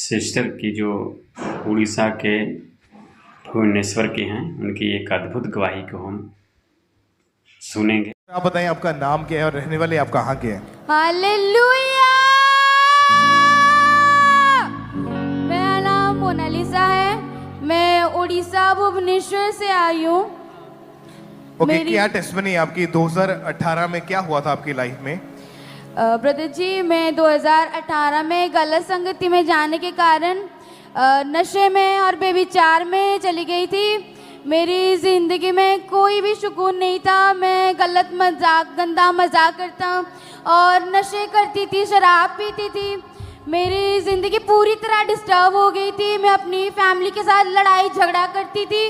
Sister की जो उड़ीसा के भुवनेश्वर के हैं, उनकी एक अद्भुत गवाही को हम सुनेंगे। आप बताएं आपका नाम क्या है और रहने वाले आप कहाँ के हैं? हालेलुया! मेरा नाम मोनालिसा है। मैं उड़ीसा भुवनेश्वर से आई हूँ। ओके, क्या टेस्टमनी आपकी 2018 में क्या हुआ था आपकी लाइफ में? ब्रदर जी, मैं 2018 में गलत संगति में जाने के कारण नशे में और बेविचार में चली गई थी। मेरी ज़िंदगी में कोई भी सुकून नहीं था। मैं गलत मजाक, गंदा मजाक करता और नशे करती थी, शराब पीती थी। मेरी ज़िंदगी पूरी तरह डिस्टर्ब हो गई थी। मैं अपनी फैमिली के साथ लड़ाई झगड़ा करती थी।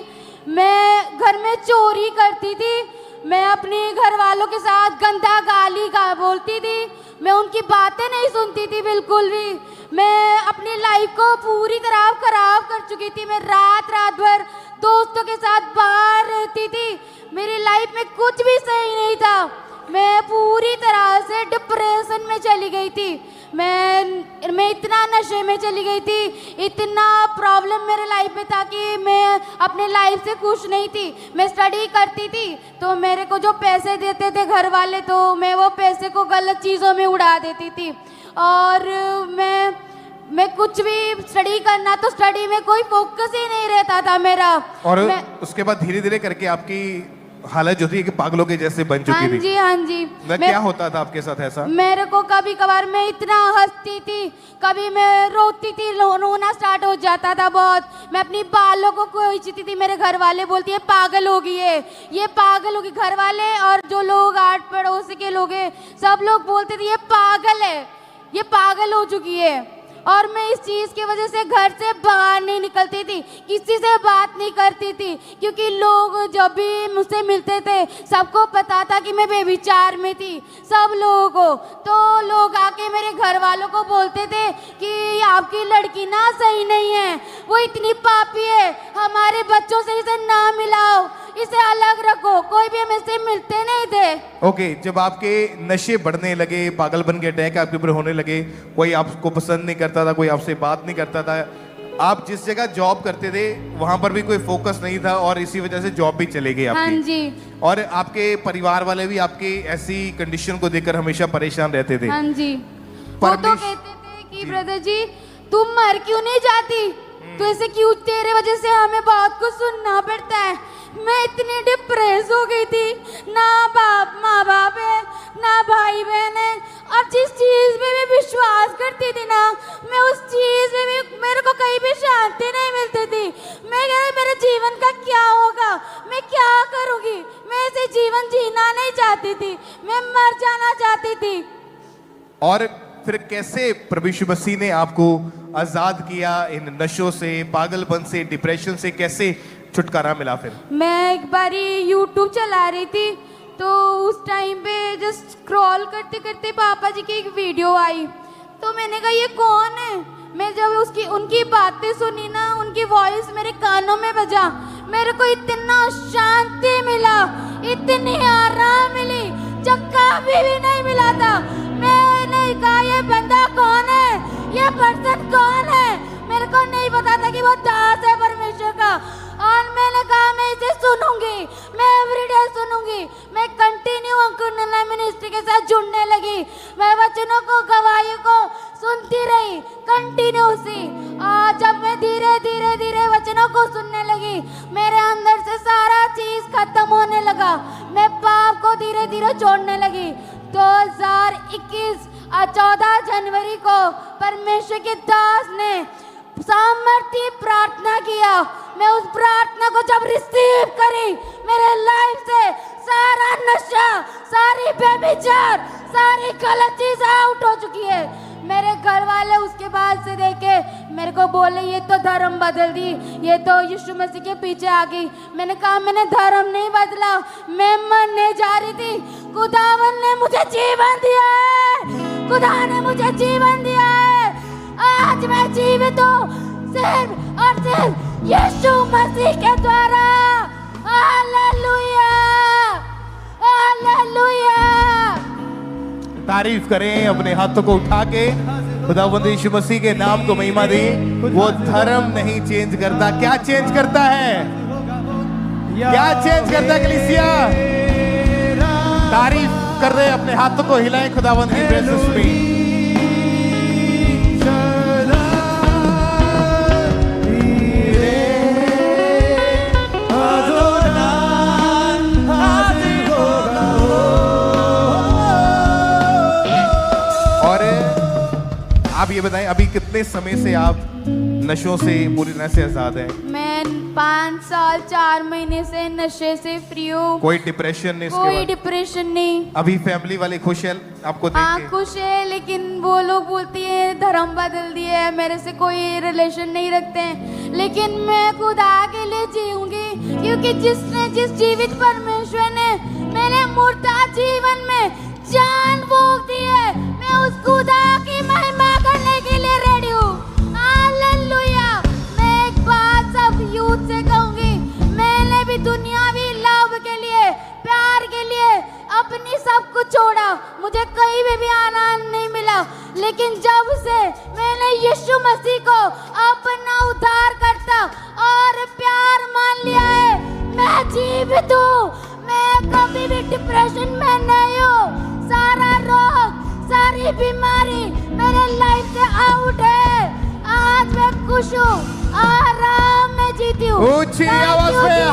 मैं घर में चोरी करती थी। मैं अपने घर वालों के साथ गंदा गाली बोलती थी। मैं उनकी बातें नहीं सुनती थी बिल्कुल भी। मैं अपनी लाइफ को पूरी तरह खराब कर चुकी थी। मैं रात भर दोस्तों के साथ बाहर रहती थी। मेरी लाइफ में कुछ भी सही नहीं था। मैं पूरी तरह से डिप्रेशन में चली गई थी। मैं इतना नशे में चली गई थी, इतना प्रॉब्लम मेरे लाइफ में था कि मैं अपने लाइफ से खुश नहीं थी। मैं स्टडी करती थी तो मेरे को जो पैसे देते थे घर वाले, तो मैं वो पैसे को गलत चीज़ों में उड़ा देती थी। और मैं कुछ भी स्टडी करना तो स्टडी में कोई फोकस ही नहीं रहता था मेरा। और उसके बाद धीरे धीरे करके आपकी हालत जो थी कि पागलों के जैसे बन चुकी थी। हाँ जी। क्या होता था आपके साथ ऐसा? मेरे को कभी कभार मैं इतना हंसती थी, कभी मैं रोती थी, रोना स्टार्ट हो जाता था बहुत। मैं अपनी बालों को खींचती थी। मेरे घर वाले बोलती है पागल हो गई है, ये पागल होगी। घर वाले और जो लोग आठ पड़ोसी के लोग हैं, सब लोग बोलते थे ये पागल है, ये पागल हो चुकी है। और मैं इस चीज़ की वजह से घर से बाहर नहीं निकलती थी, किसी से बात नहीं करती थी, क्योंकि लोग जब भी मुझसे मिलते थे सबको पता था कि मैं बेविचार में थी। सब लोगों को तो लोग आके मेरे घर वालों को बोलते थे कि आपकी लड़की ना सही नहीं है, वो इतनी पापी है, हमारे बच्चों से इसे ना मिलाओ, इसे अलग रखो। कोई भी हमें से मिलते नहीं थे। ओके, जब आपके नशे बढ़ने लगे, पागलपन के अटैक आपके ऊपर होने लगे, कोई आपको पसंद नहीं करता था, कोई आपसे बात नहीं करता था, आप जिस जगह जॉब करते थे वहां पर भी कोई फोकस नहीं था और इसी वजह से जॉब भी चले गई आपकी। हाँ जी। और आपके परिवार वाले भी आपकी ऐसी कंडीशन को देखकर हमेशा परेशान रहते थे। हाँ जी। वो तो कहते थे कि ब्रदर जी तुम मर क्यों नहीं जाती, तो ऐसे क्यों, तेरे वजह से हमें बहुत कुछ सुनना पड़ता है। मैं इतनी डिप्रेस हो गई थी, ना माँ बाप है, ना भाई बहन है, और जिस चीज़ में भी विश्वास करती थी ना, मैं उस चीज़ में भी मेरे को कहीं भी शांति नहीं मिलती थी। मैं कह रही मेरे जीवन का क्या होगा, मैं क्या करूँगी। मैं ऐसे जीवन जीना नहीं चाहती थी, मैं मर जाना चाहती थी। और फिर कैसे प्रभु यीशु मसीह ने आपको आजाद किया इन नशों से, पागलपन से, डिप्रेशन से, कैसे छुटकारा मिला? फिर मैं एक बारी YouTube चला रही थी, तो उस टाइम पे जस्ट स्क्रॉल करते करते पापा जी की एक वीडियो आई, तो मैंने कहा ये कौन है। मैं जब उनकी बातें सुनी ना, उनकी वॉइस मेरे कानों में बजा, मेरे को इतना शांति मिला, इतनी आराम मिली जो कभी भी नहीं मिला था। मैंने कहा ये बंदा कौन है, ये पर्सन कौन है। मेरे को नहीं पता था कि वो दास है परमेश्वर का। और मैंने कहा मैं इसे सुनूंगी, मैं एवरीडे सुनूंगी। मैं कंटिन्यू अंकुर मिनिस्ट्री के साथ जुड़ने लगी। मैं वचनों को, गवाहियों को सुनती रही कंटिन्यूसली। और जब मैं धीरे धीरे वचनों को सुनने लगी, मेरे अंदर से सारा चीज खत्म होने लगा। मैं पाप को धीरे धीरे छोड़ने लगी। 2021 14 जनवरी को परमेश्वर के दास ने सामर्थ्य प्रार्थना किया। मैं उस प्रार्थना को जब रिसीव करी, मेरे लाइफ से सारा नशा, सारी बेविचार, सारी गलत चीज आउट हो चुकी है। मेरे घर वाले उसके बाद से देखे मेरे को बोले ये तो धर्म बदल दी, ये तो यीशु मसीह के पीछे आ गई। मैंने कहा मैंने धर्म नहीं बदला, मैं मरने जा रही थी। खुदावन ने मुझे जीवन दिया है, खुदा ने मुझे जीवन दिया है। आज मैं जीवित हूँ सिर्फ और सिर्फ यीशु मसीह के द्वारा। Hallelujah, hallelujah. तारीफ करें अपने हाथों को उठा के। खुदावंद यीशु मसीह के नाम को महिमा दी। वो धर्म नहीं चेंज करता। क्या चेंज करता है? क्या चेंज करता है कलीसिया? तारीफ कर रहे, अपने हाथों को हिलाएं खुदावंद की प्रेजेंस में। आप ये बताएं, अभी कितने समय से आप नशों से पूरी तरह से आजाद हैं? मैं 5 साल 4 महीने से नशे से फ्री हूँ। कोई डिप्रेशन नहीं? कोई डिप्रेशन नहीं। अभी फैमिली वाले खुश हैं आपको देख के? खुश है, लेकिन वो लोग बोलती है धर्म बदल दिए है, मेरे से कोई रिलेशन नहीं रखते हैं। लेकिन मैं खुदा के लिए जीऊंगी, क्योंकि जिस जीवित परमेश्वर ने मेरे मुर्दा जीवन में जान फूंक दी है, मैं उस खुदा की महिमा करने के लिए रेडी हूँ। हालेलुया। मैं एक बात सब यूथ से कहूंगी, मैंने भी दुनियावी लाभ के लिए, प्यार के लिए अपनी सब कुछ छोड़ा। मुझे कहीं भी आनंद नहीं मिला, लेकिन जब से मैंने यीशु मसीह को अपना उद्धार करता और प्यार मान लिया है, मैं जीवित हूँ। मैं कभी भी डिप्रेशन में नहीं हूँ। सारा रोग, सारी बीमारी मेरे लाइफ से आउट है। आज मैं खुश हूँ, आराम में जीती हूँ। ऊंची आवाज में